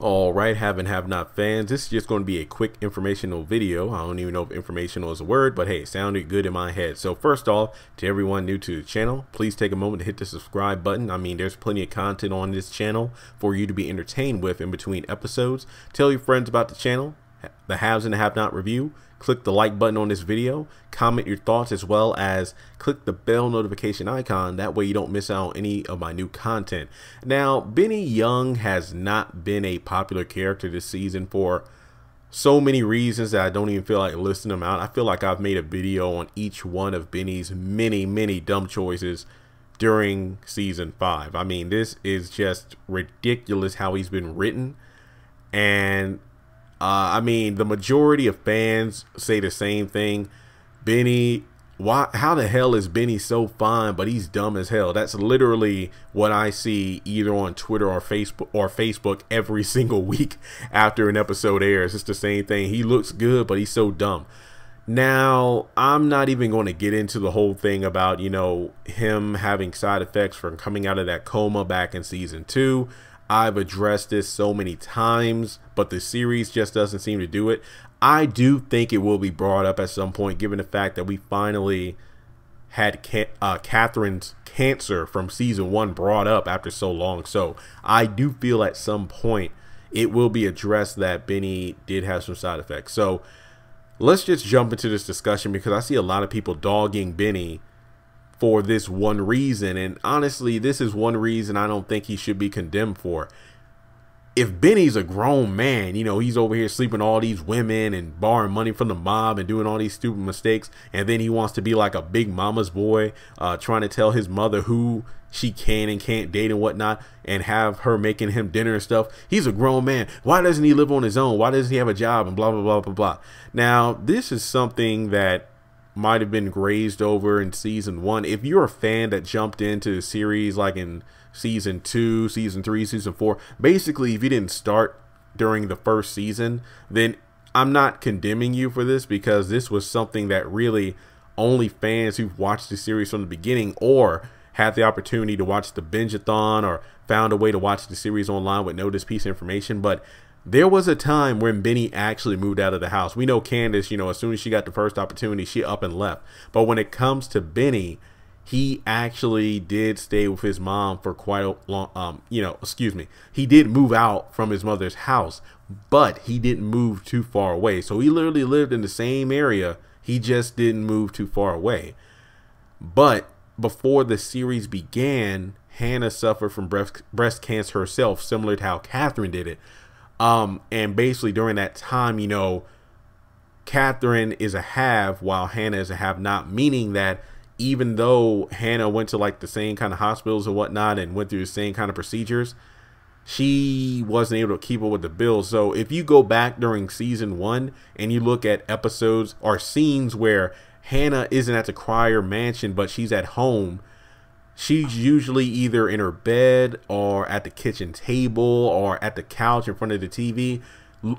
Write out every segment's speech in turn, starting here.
All right, have and have not fans. This is just going to be a quick informational video. I don't even know if informational is a word, but hey, it sounded good in my head. So first off, to everyone new to the channel, please take a moment to hit the subscribe button. I mean, there's plenty of content on this channel for you to be entertained with in between episodes. Tell your friends about the channel, the haves and the have not review. Click the like button on this video, comment your thoughts, as well as click the bell notification icon. That way you don't miss out on any of my new content. Now, Benny Young has not been a popular character this season for so many reasons that I don't even feel like listing them out. I feel like I've made a video on each one of Benny's many dumb choices during season 5. I mean, this is just ridiculous how he's been written. And I mean, the majority of fans say the same thing. Benny, how the hell is Benny so fine, but he's dumb as hell? That's literally what I see either on Twitter or Facebook every single week after an episode airs. It's the same thing. He looks good, but he's so dumb. Now, I'm not even going to get into the whole thing about, you know, him having side effects from coming out of that coma back in season 2. I've addressed this so many times, but the series just doesn't seem to do it. I do think it will be brought up at some point, given the fact that we finally had Catherine's cancer from season 1 brought up after so long. So I do feel at some point it will be addressed that Benny did have some side effects. So let's just jump into this discussion, because I see a lot of people dogging Benny for this one reason, and honestly, this is one reason I don't think he should be condemned for. If Benny's a grown man, you know, he's over here sleeping with all these women and borrowing money from the mob and doing all these stupid mistakes, and then he wants to be like a big mama's boy, trying to tell his mother who she can and can't date and whatnot, and have her making him dinner and stuff. He's a grown man. Why doesn't he live on his own? Why doesn't he have a job? And blah blah blah. Now, this is something that might have been grazed over in season 1. If you're a fan that jumped into the series like in season 2, season 3, season 4, basically if you didn't start during the first season, then I'm not condemning you for this, because this was something that really only fans who've watched the series from the beginning, or had the opportunity to watch the binge-a-thon, or found a way to watch the series online would know this piece of information. But there was a time when Benny actually moved out of the house. We know Candace, you know, as soon as she got the first opportunity, she up and left. But when it comes to Benny, he actually did stay with his mom for quite a long, he did move out from his mother's house, but he didn't move too far away. So he literally lived in the same area. He just didn't move too far away. But before the series began, Hannah suffered from breast cancer herself, similar to how Catherine did it. And basically during that time, you know, Catherine is a have while Hannah is a have not, meaning that even though Hannah went to like the same kind of hospitals and whatnot and went through the same kind of procedures, she wasn't able to keep up with the bills. So if you go back during season 1 and you look at episodes or scenes where Hannah isn't at the Crier mansion, but she's at home, she's usually either in her bed or at the kitchen table or at the couch in front of the TV,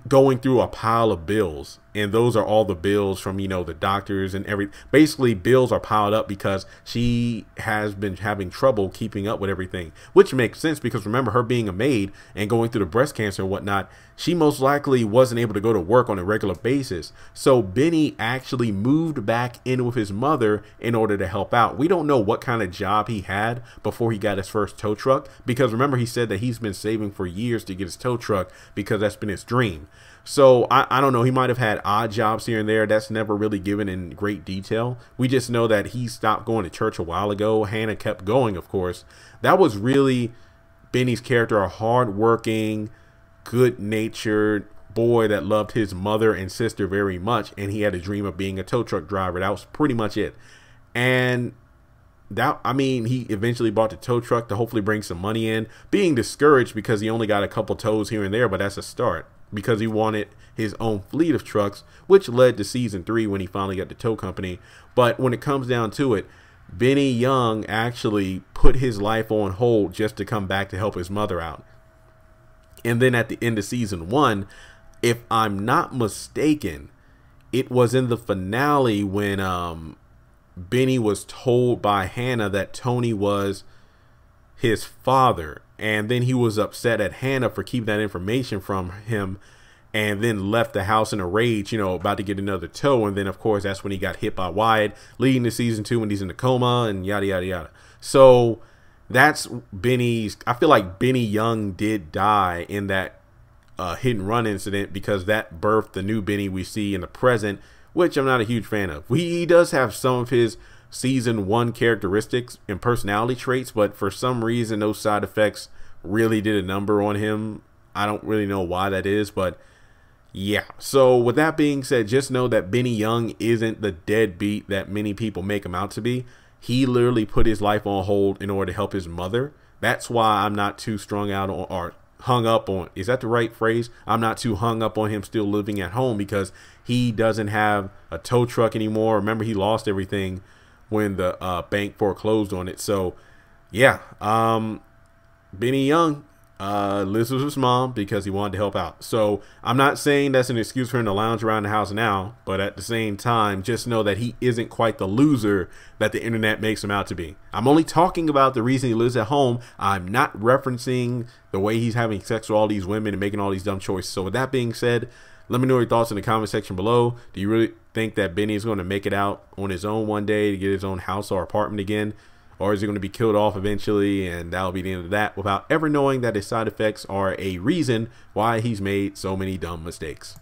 going through a pile of bills. And those are all the bills from, you know, the doctors and basically bills are piled up because she has been having trouble keeping up with everything, which makes sense because remember, her being a maid and going through the breast cancer and whatnot, she most likely wasn't able to go to work on a regular basis. So Benny actually moved back in with his mother in order to help out. We don't know what kind of job he had before he got his first tow truck, because remember, he said that he's been saving for years to get his tow truck because that's been his dream. So I don't know, he might have had odd jobs here and there. That's never really given in great detail. We just know that he stopped going to church a while ago. Hannah kept going, of course. That was really Benny's character, a hardworking, good-natured boy that loved his mother and sister very much, and he had a dream of being a tow truck driver. That was pretty much it. And that, I mean, he eventually bought the tow truck to hopefully bring some money in, being discouraged because he only got a couple tows here and there, but that's a start, because he wanted his own fleet of trucks, which led to season 3 when he finally got the tow company. But when it comes down to it, Benny Young actually put his life on hold just to come back to help his mother out. And then at the end of season 1, if I'm not mistaken, it was in the finale when Benny was told by Hannah that Tony was his father, and then he was upset at Hannah for keeping that information from him, and then left the house in a rage, you know, about to get another toe. And then of course that's when he got hit by Wyatt, leading to season 2 when he's in the coma and yada yada yada. So that's Benny's. I feel like Benny Young did die in that hit and run incident, because that birthed the new Benny we see in the present, which I'm not a huge fan of. He does have some of his season 1 characteristics and personality traits, but for some reason those side effects really did a number on him. I don't really know why that is, but yeah. So with that being said, just know that Benny Young isn't the deadbeat that many people make him out to be. He literally put his life on hold in order to help his mother. That's why I'm not too strung out on, or hung up on, is that the right phrase? I'm not too hung up on him still living at home, because he doesn't have a tow truck anymore. Remember, he lost everything when the bank foreclosed on it. So yeah, Benny Young lives with his mom because he wanted to help out. So I'm not saying that's an excuse for him to lounge around the house now, but at the same time, just know that he isn't quite the loser that the internet makes him out to be. I'm only talking about the reason he lives at home. I'm not referencing the way he's having sex with all these women and making all these dumb choices. So with that being said, let me know your thoughts in the comment section below. Do you really think that Benny is going to make it out on his own one day to get his own house or apartment again? Or is he going to be killed off eventually, and that'll be the end of that, without ever knowing that his side effects are a reason why he's made so many dumb mistakes?